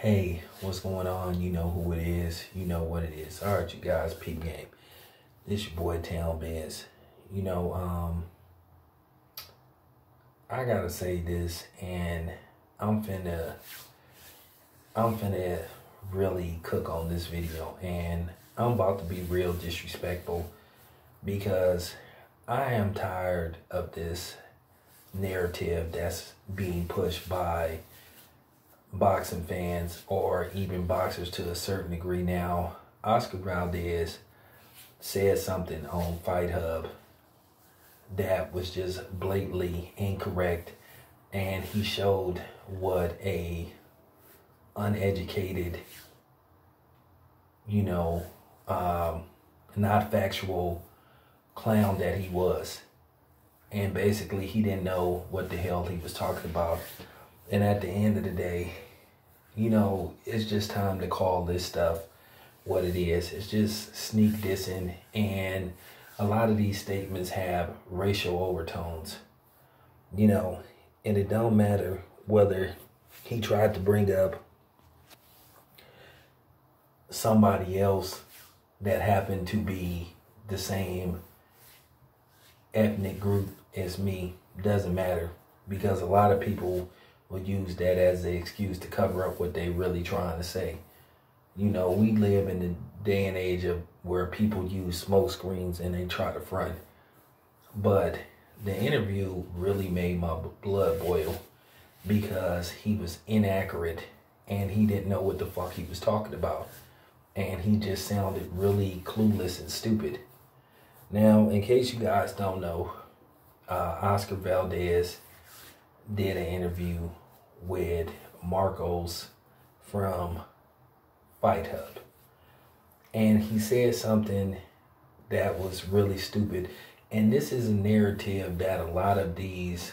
Hey, what's going on? You know who it is. You know what it is. All right, you guys, peep game. This your boy Town Biz. You know, I gotta say this, and I'm finna really cook on this video, and I'm about to be real disrespectful because I am tired of this narrative that's being pushed by boxing fans or even boxers to a certain degree now. Oscar Valdez said something on Fight Hub that was just blatantly incorrect, and he showed what a uneducated, not factual clown that he was. And basically he didn't know what the hell he was talking about. And at the end of the day, it's just time to call this stuff what it is. It's just sneak dissing, and a lot of these statements have racial overtones, and it don't matter whether he tried to bring up somebody else that happened to be the same ethnic group as me. Doesn't matter, because a lot of people will use that as the excuse to cover up what they really trying to say. We live in the day and age of where people use smoke screens and they try to front. But the interview really made my blood boil because he was inaccurate and he didn't know what the fuck he was talking about. And he just sounded really clueless and stupid. Now, in case you guys don't know, Oscar Valdez did an interview with Marcos from Fight Hub, and he said something that was really stupid. And this is a narrative that a lot of these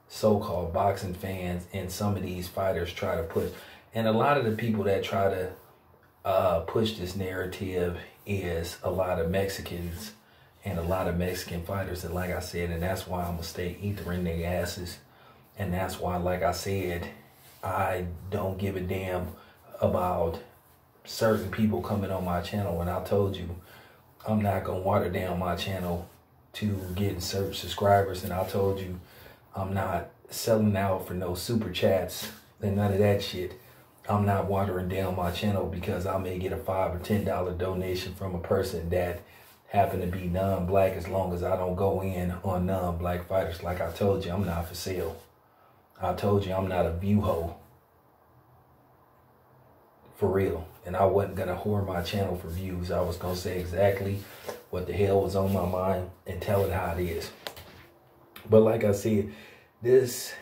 so-called boxing fans and some of these fighters try to put. And a lot of the people that try to push this narrative is a lot of Mexicans and a lot of Mexican fighters. And like I said, and that's why I'm gonna stay ethering their asses. And that's why, like I said, I don't give a damn about certain people coming on my channel. And I told you, I'm not going to water down my channel to get certain subscribers. And I told you, I'm not selling out for no super chats and none of that shit. I'm not watering down my channel because I may get a $5 or $10 donation from a person that happen to be non-black, as long as I don't go in on non-black fighters. Like I told you, I'm not for sale. I told you I'm not a view hoe. For real. And I wasn't going to whore my channel for views. I was going to say exactly what the hell was on my mind and tell it how it is. But like I said, this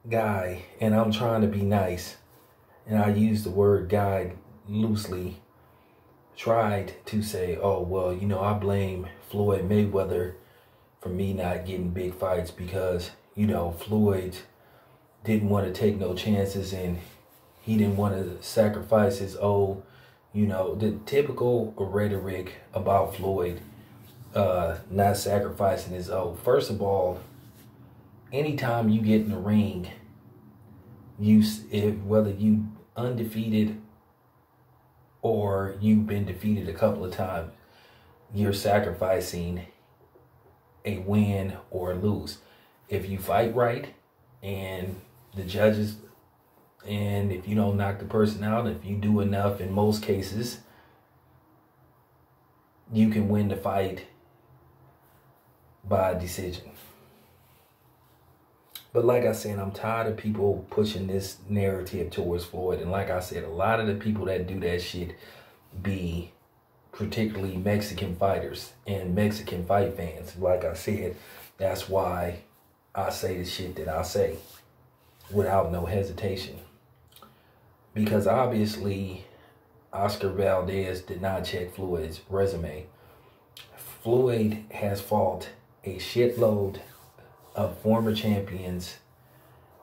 guy, and I'm trying to be nice, and I use the word guy loosely, tried to say, oh, well, I blame Floyd Mayweather for me not getting big fights because, Floyd didn't want to take no chances and he didn't want to sacrifice his own, the typical rhetoric about Floyd not sacrificing his own. First of all, anytime you get in the ring, whether you undefeated or you've been defeated a couple of times, you're sacrificing a win or lose. If you fight right and the judges, and if you don't knock the person out, if you do enough, in most cases, you can win the fight by decision. But like I said, I'm tired of people pushing this narrative towards Floyd. And like I said, a lot of the people that do that shit be particularly Mexican fighters and Mexican fight fans. Like I said, that's why I say the shit that I say without no hesitation. Because obviously, Oscar Valdez did not check Floyd's resume. Floyd has fought a shitload of former champions,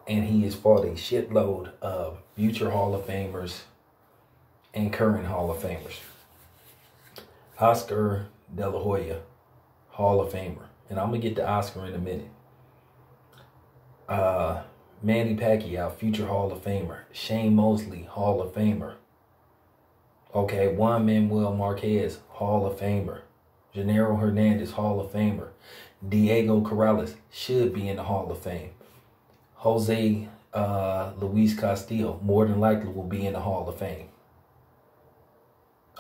and he has fought a shitload of future Hall of Famers and current Hall of Famers. Oscar De La Hoya, Hall of Famer. And I'm going to get to Oscar in a minute. Manny Pacquiao, future Hall of Famer. Shane Mosley, Hall of Famer. Okay, Juan Manuel Marquez, Hall of Famer. Gennaro Hernandez, Hall of Famer. Diego Corrales should be in the Hall of Fame. Jose Luis Castillo, more than likely, will be in the Hall of Fame.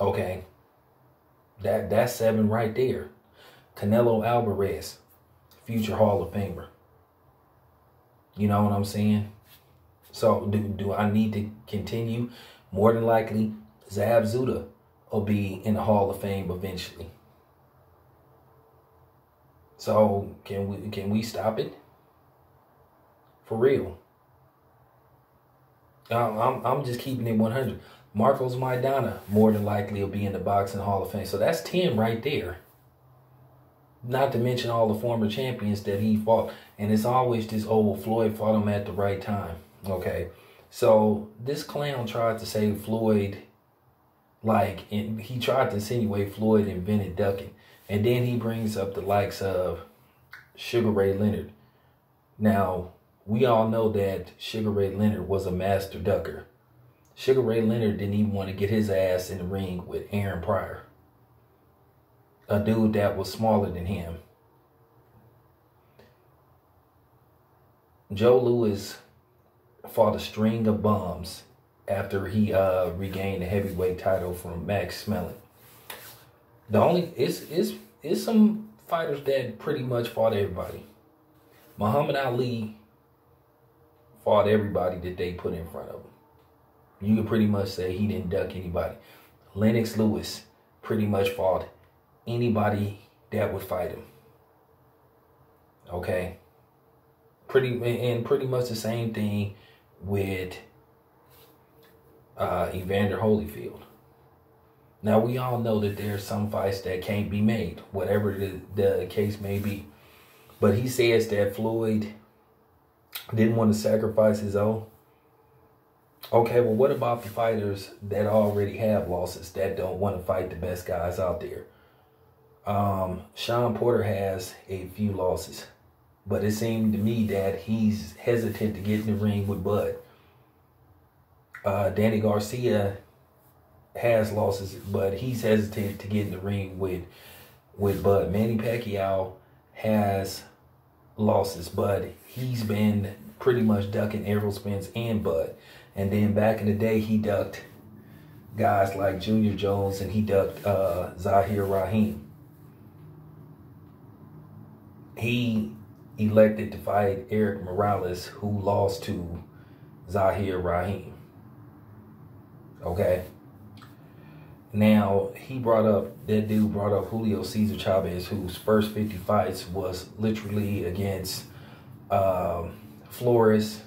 Okay, that's 7 right there. Canelo Alvarez, future Hall of Famer. You know what I'm saying? So do I need to continue? More than likely, Zab Zuda will be in the Hall of Fame eventually. So can we stop it? For real. I'm just keeping it 100. Marcos Maidana, more than likely, will be in the Boxing Hall of Fame. So that's 10 right there. Not to mention all the former champions that he fought. And it's always this, oh, well, Floyd fought him at the right time. Okay. So this clown tried to say Floyd, he tried to insinuate Floyd invented ducking. And then he brings up the likes of Sugar Ray Leonard. Now, we all know that Sugar Ray Leonard was a master ducker. Sugar Ray Leonard didn't even want to get his ass in the ring with Aaron Pryor, a dude that was smaller than him. Joe Louis fought a string of bums after he regained the heavyweight title from Max Schmeling. The only is some fighters that pretty much fought everybody. Muhammad Ali fought everybody that they put in front of him. You can pretty much say he didn't duck anybody. Lennox Lewis pretty much fought anybody that would fight him. Okay. Pretty much the same thing with Evander Holyfield. Now, we all know that there's some fights that can't be made, whatever the case may be. But he says that Floyd didn't want to sacrifice his own. Okay, well, what about the fighters that already have losses, that don't want to fight the best guys out there? Sean Porter has a few losses, but it seemed to me that he's hesitant to get in the ring with Bud. Danny Garcia has losses, but he's hesitant to get in the ring with Bud. Manny Pacquiao has losses, but he's been pretty much ducking Errol Spence and Bud. And then back in the day, he ducked guys like Junior Jones, and he ducked Zahir Rahim. He elected to fight Eric Morales, who lost to Zahir Rahim. Okay. Now, that dude brought up Julio Cesar Chavez, whose first 50 fights was literally against florists,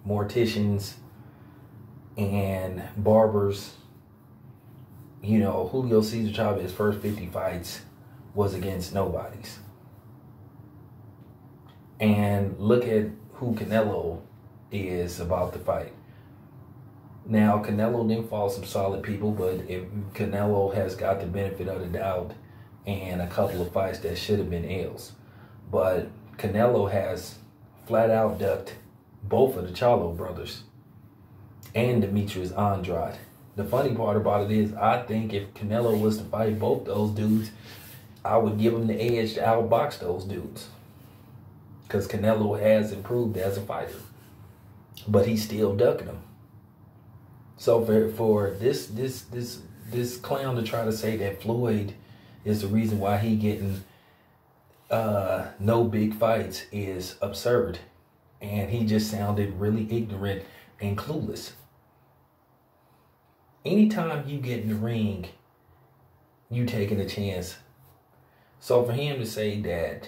morticians, and barbers. You know, Julio Cesar Chavez's first 50 fights was against nobodies. And look at who Canelo is about to fight. Now, Canelo didn't fall some solid people, but if Canelo has got the benefit of the doubt and a couple of fights that should have been L's. But Canelo has flat out ducked both of the Charlo brothers and Demetrius Andrade. The funny part about it is, I think if Canelo was to fight both those dudes, I would give him the edge to outbox those dudes. Because Canelo has improved as a fighter. But he's still ducking them. So for this clown to try to say that Floyd is the reason why he getting no big fights is absurd. And he just sounded really ignorant and clueless. Anytime you get in the ring, you taking a chance. So for him to say that,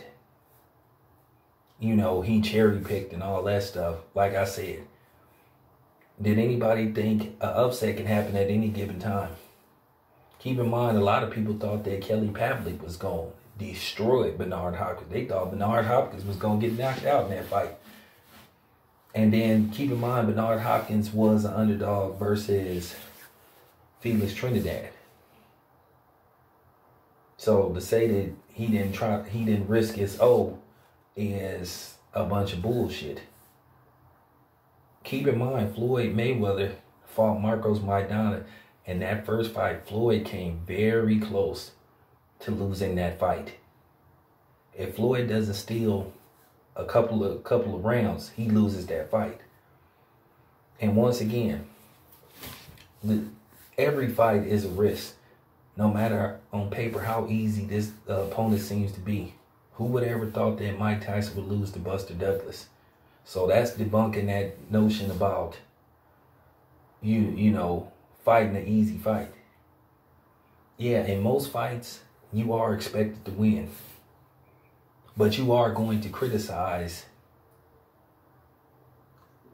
you know, he cherry picked and all that stuff, like I said, did anybody think an upset can happen at any given time? Keep in mind, a lot of people thought that Kelly Pavlik was going to destroy Bernard Hopkins. They thought Bernard Hopkins was going to get knocked out in that fight. And then keep in mind, Bernard Hopkins was an underdog versus Felix Trinidad. So to say that he didn't risk his O is a bunch of bullshit. Keep in mind, Floyd Mayweather fought Marcos Maidana, and that first fight, Floyd came very close to losing that fight. If Floyd doesn't steal a couple of rounds, he loses that fight. And once again, every fight is a risk. No matter on paper how easy this opponent seems to be. Who would ever thought that Mike Tyson would lose to Buster Douglas? So that's debunking that notion about you know, fighting an easy fight. Yeah, in most fights, you are expected to win. But you are going to criticize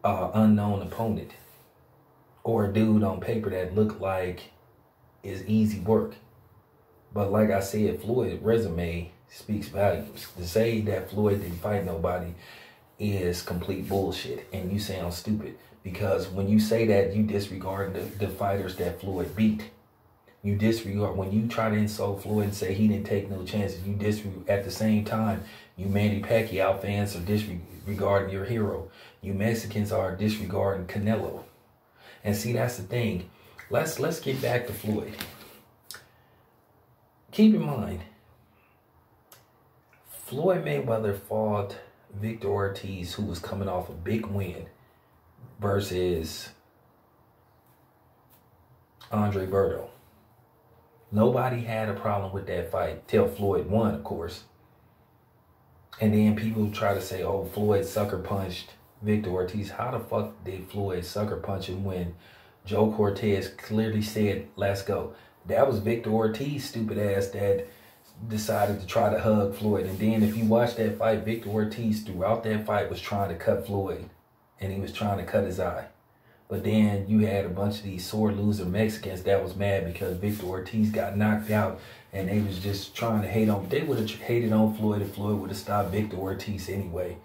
an unknown opponent or a dude on paper that look like is easy work. But like I said, Floyd's resume speaks volumes. To say that Floyd didn't fight nobody is complete bullshit, and you sound stupid. Because when you say that, you disregard the fighters that Floyd beat. You disregard, when you try to insult Floyd and say he didn't take no chances, you disregard, at the same time, you Manny Pacquiao fans are disregarding your hero. You Mexicans are disregarding Canelo. And see, that's the thing. Let's get back to Floyd. Keep in mind, Floyd Mayweather fought Victor Ortiz, who was coming off a big win, versus Andre Berto. Nobody had a problem with that fight till Floyd won, of course. And then people try to say, oh, Floyd sucker punched Victor Ortiz. How the fuck did Floyd sucker punch him when Joe Cortez clearly said, let's go? That was Victor Ortiz, stupid ass, that decided to try to hug Floyd. And then if you watch that fight, Victor Ortiz throughout that fight was trying to cut Floyd. And he was trying to cut his eye. But then you had a bunch of these sore loser Mexicans that was mad because Victor Ortiz got knocked out, and they was just trying to hate on. They would have hated on Floyd if Floyd would have stopped Victor Ortiz anyway.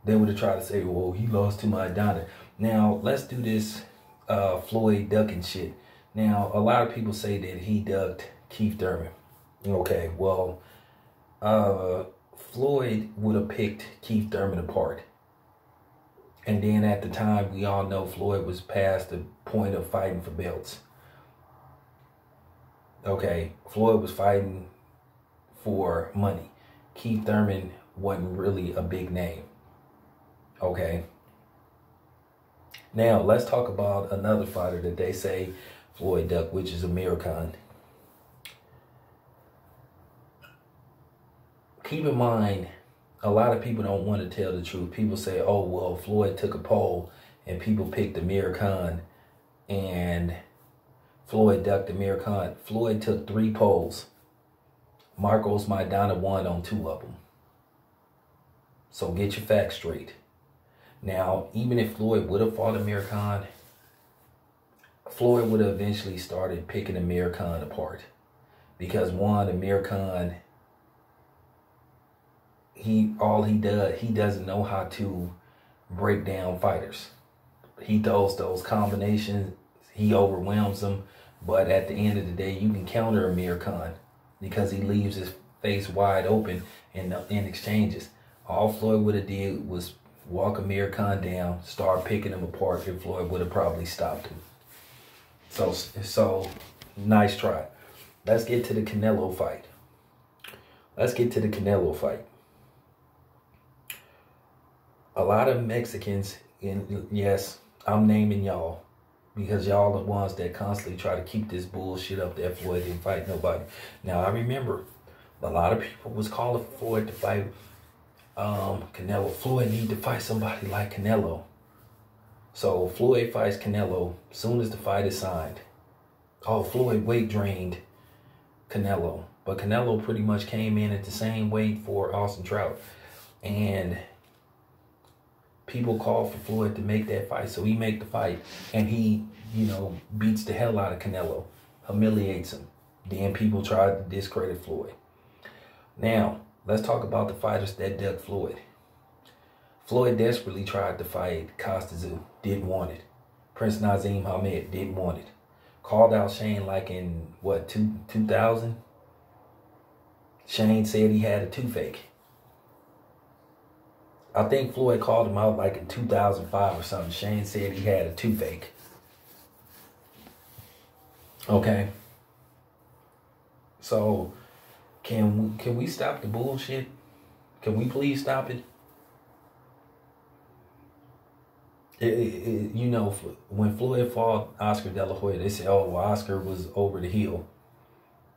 They would have tried to say, well, he lost to Maidana. Now, let's do this Floyd ducking shit. Now, a lot of people say that he ducked Keith Thurman. Okay, well, Floyd would have picked Keith Thurman apart. And then at the time, we all know Floyd was past the point of fighting for belts. Okay, Floyd was fighting for money. Keith Thurman wasn't really a big name. Okay. Now, let's talk about another fighter that they say Floyd ducked, which is Amir Khan. Keep in mind, a lot of people don't want to tell the truth. People say, oh, well, Floyd took a poll and people picked Amir Khan and Floyd ducked Amir Khan. Floyd took 3 polls. Marcos Maidana won on 2 of them. So get your facts straight. Now, even if Floyd would have fought Amir Khan, Floyd would have eventually started picking Amir Khan apart. Because one, Amir Khan, he doesn't know how to break down fighters. He throws those combinations, he overwhelms them, but at the end of the day, you can counter Amir Khan because he leaves his face wide open in exchanges. All Floyd would have did was walk Amir Khan down, start picking him apart, and Floyd would have probably stopped him. So nice try. Let's get to the Canelo fight. A lot of Mexicans, and yes, I'm naming y'all because y'all are the ones that constantly try to keep this bullshit up that Floyd didn't fight nobody. Now, I remember a lot of people was calling for Floyd to fight Canelo. Floyd need to fight somebody like Canelo. So Floyd fights Canelo soon as the fight is signed. Oh, Floyd weight drained Canelo. But Canelo pretty much came in at the same weight for Austin Trout. And people called for Floyd to make that fight. So he make the fight. And he, beats the hell out of Canelo. Humiliates him. Then people tried to discredit Floyd. Now, let's talk about the fighters that ducked Floyd. Floyd desperately tried to fight Costa, didn't want it. Prince Nazim Hamed didn't want it. Called out Shane like in, 2000? Shane said he had a toothache. I think Floyd called him out like in 2005 or something. Shane said he had a toothache. Okay. So, can we stop the bullshit? Can we please stop it? You know, when Floyd fought Oscar De La Hoya, they said, oh, well, Oscar was over the hill.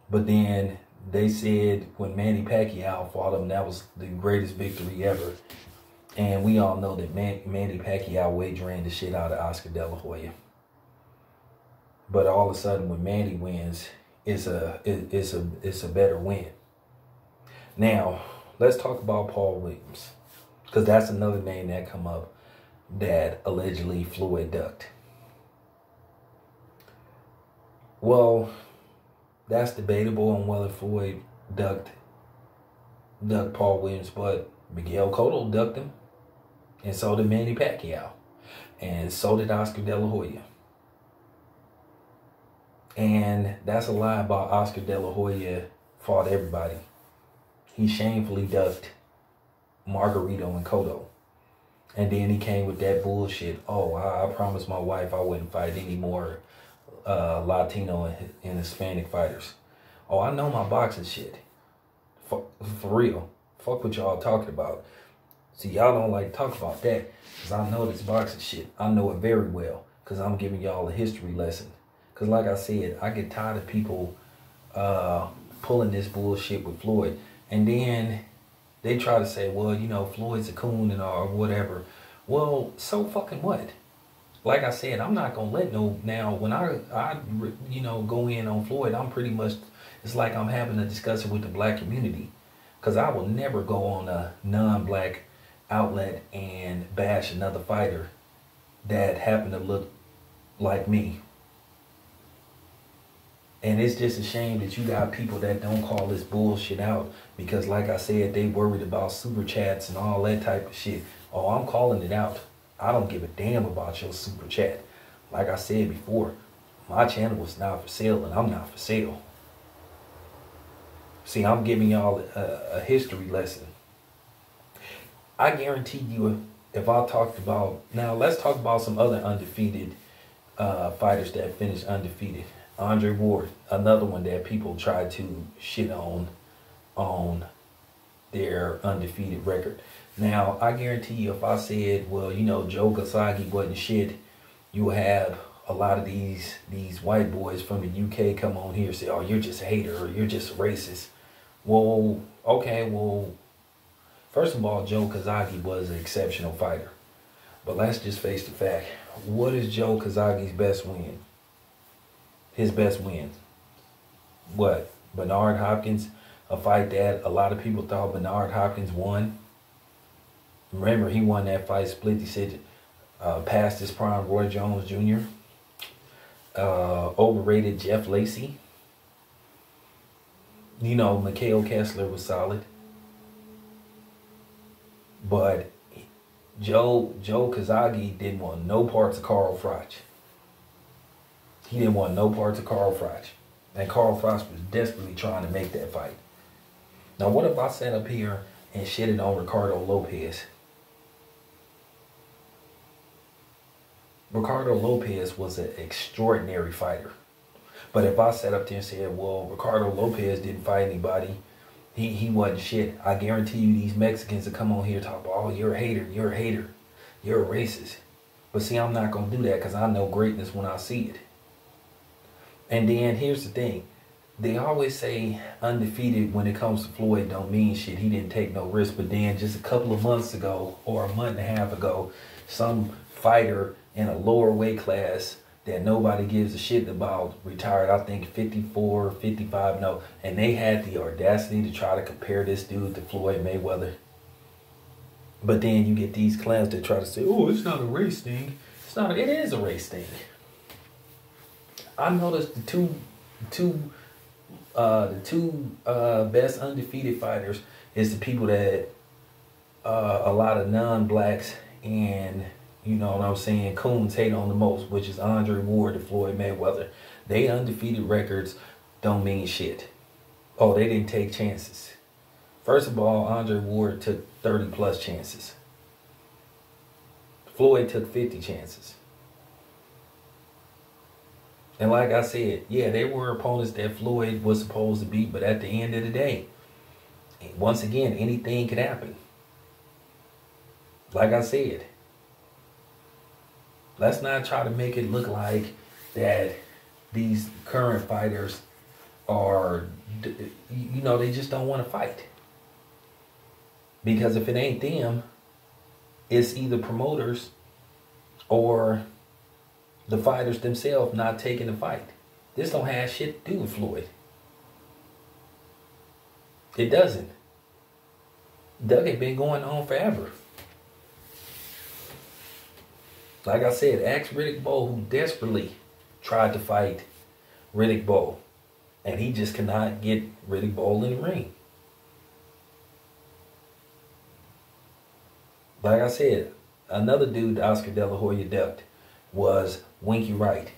But then they said when Manny Pacquiao fought him, that was the greatest victory ever. And we all know that Manny Pacquiao weight drained the shit out of Oscar De La Hoya. But all of a sudden, when Manny wins, it's a better win. Now, let's talk about Paul Williams, because that's another name that come up that allegedly Floyd ducked. Well, that's debatable on whether Floyd ducked Paul Williams, but Miguel Cotto ducked him, and so did Manny Pacquiao, and so did Oscar De La Hoya. And that's a lie about Oscar De La Hoya fought everybody. He shamefully ducked Margarito and Cotto. And then he came with that bullshit. Oh, I promised my wife I wouldn't fight any more Latino and Hispanic fighters. Oh, I know my boxing shit. For real. Fuck what y'all talking about. See, y'all don't like to talk about that, because I know this boxing shit. I know it very well, because I'm giving y'all a history lesson. Because like I said, I get tired of people pulling this bullshit with Floyd. And then they try to say, well, you know, Floyd's a coon and or whatever. Well, so fucking what? Like I said, I'm not going to let no... Now, when I you know, go in on Floyd, I'm pretty much... It's like I'm having a discussion with the black community. Because I will never go on a non-black outlet and bash another fighter that happened to look like me. And it's just a shame that you got people that don't call this bullshit out, because like I said, they worried about super chats and all that type of shit. Oh, I'm calling it out. I don't give a damn about your super chat. Like I said before, my channel is not for sale and I'm not for sale. See, I'm giving y'all a history lesson. I guarantee you, if I talked about... Now, let's talk about some other undefeated fighters that finished undefeated. Andre Ward, another one that people try to shit on their undefeated record. Now, I guarantee you, if I said, well, you know, Joe Kasagi wasn't shit, you will have a lot of these white boys from the UK come on here and say, oh, you're just a hater or you're just a racist. Well, okay, well, first of all, Joe Kasagi was an exceptional fighter. But let's just face the fact. What is Joe Kazagi's best win? His best win. What? Bernard Hopkins, a fight that a lot of people thought Bernard Hopkins won. Remember, he won that fight split decision, past his prime Roy Jones Jr. Overrated Jeff Lacey. You know, Mikhail Kessler was solid. But Joe Kazagi didn't want no parts of Carl Froch. He didn't want no parts of Carl Froch. And Carl Froch was desperately trying to make that fight. Now, what if I sat up here and shitted on Ricardo Lopez? Ricardo Lopez was an extraordinary fighter. But if I sat up there and said, well, Ricardo Lopez didn't fight anybody, he wasn't shit, I guarantee you these Mexicans that come on here talk about, oh, you're a hater, you're a hater, you're a racist. But see, I'm not going to do that, because I know greatness when I see it. And then here's the thing. They always say undefeated when it comes to Floyd don't mean shit. He didn't take no risk. But then just a couple of months ago or a month and a half ago, some fighter in a lower weight class that nobody gives a shit about retired, I think 54, 55, no. And they had the audacity to try to compare this dude to Floyd Mayweather. But then you get these clowns that try to say, oh, it's not a race thing. It is a race thing. I noticed the two best undefeated fighters is the people that a lot of non-blacks and, you know what I'm saying, coons hate on the most, which is Andre Ward and Floyd Mayweather. They undefeated records don't mean shit. Oh, they didn't take chances. First of all, Andre Ward took 30 plus chances. Floyd took 50 chances. And like I said, yeah, they were opponents that Floyd was supposed to beat, but at the end of the day, once again, anything could happen. Like I said, let's not try to make it look like that these current fighters are, you know, they just don't want to fight. Because if it ain't them, it's either promoters or the fighters themselves not taking the fight. This don't have shit to do with Floyd. It doesn't. Doug had been going on forever. Like I said, ask Riddick Bowe, who desperately tried to fight Riddick Bowe. And he just cannot get Riddick Bowe in the ring. Like I said, another dude Oscar De La Hoya ducked was Winky Wright.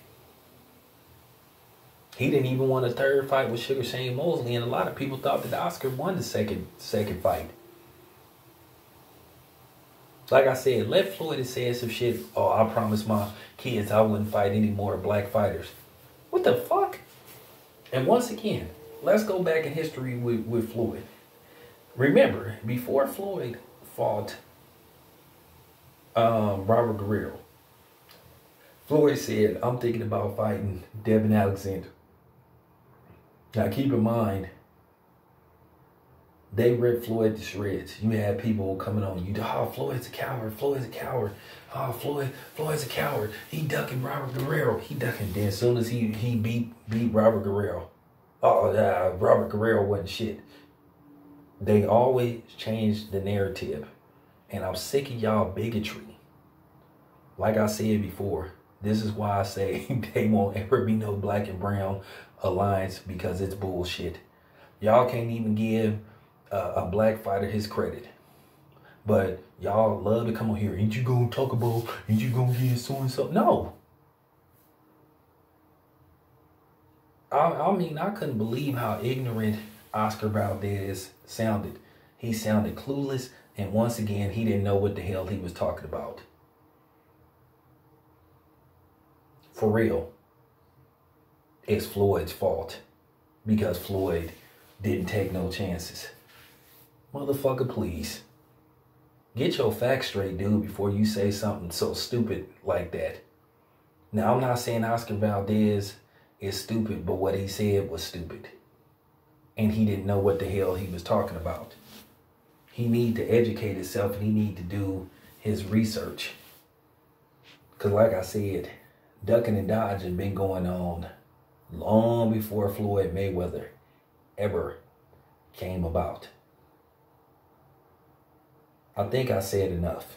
He didn't even want a third fight with Sugar Shane Mosley, and a lot of people thought that Oscar won the second fight. Like I said, let Floyd have said some shit. Oh, I promised my kids I wouldn't fight any more black fighters. What the fuck? And once again, let's go back in history with Floyd. Remember, before Floyd fought Robert Guerrero, Floyd said, I'm thinking about fighting Devin Alexander. Now keep in mind, they ripped Floyd to shreds. You had people coming on you. Oh, Floyd's a coward. Floyd's a coward. Oh, Floyd's a coward. He ducking Robert Guerrero. He ducking. Then as soon as he beat Robert Guerrero, Robert Guerrero wasn't shit. They always change the narrative. And I'm sick of y'all bigotry. Like I said before, this is why I say they won't ever be no black and brown alliance, because it's bullshit. Y'all can't even give a black fighter his credit. But y'all love to come on here. Ain't you gonna talk about, ain't you gonna get so and so? No. I mean, I couldn't believe how ignorant Oscar Valdez sounded. He sounded clueless, and once again, he didn't know what the hell he was talking about. For real. It's Floyd's fault, because Floyd didn't take no chances. Motherfucker, please. Get your facts straight, dude, before you say something so stupid like that. Now, I'm not saying Oscar Valdez is stupid, but what he said was stupid. And he didn't know what the hell he was talking about. He need to educate himself, and he need to do his research. Because like I said, ducking and dodging been going on long before Floyd Mayweather ever came about. I think I said enough.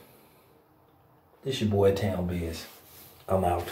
This your boy Town Biz. I'm out.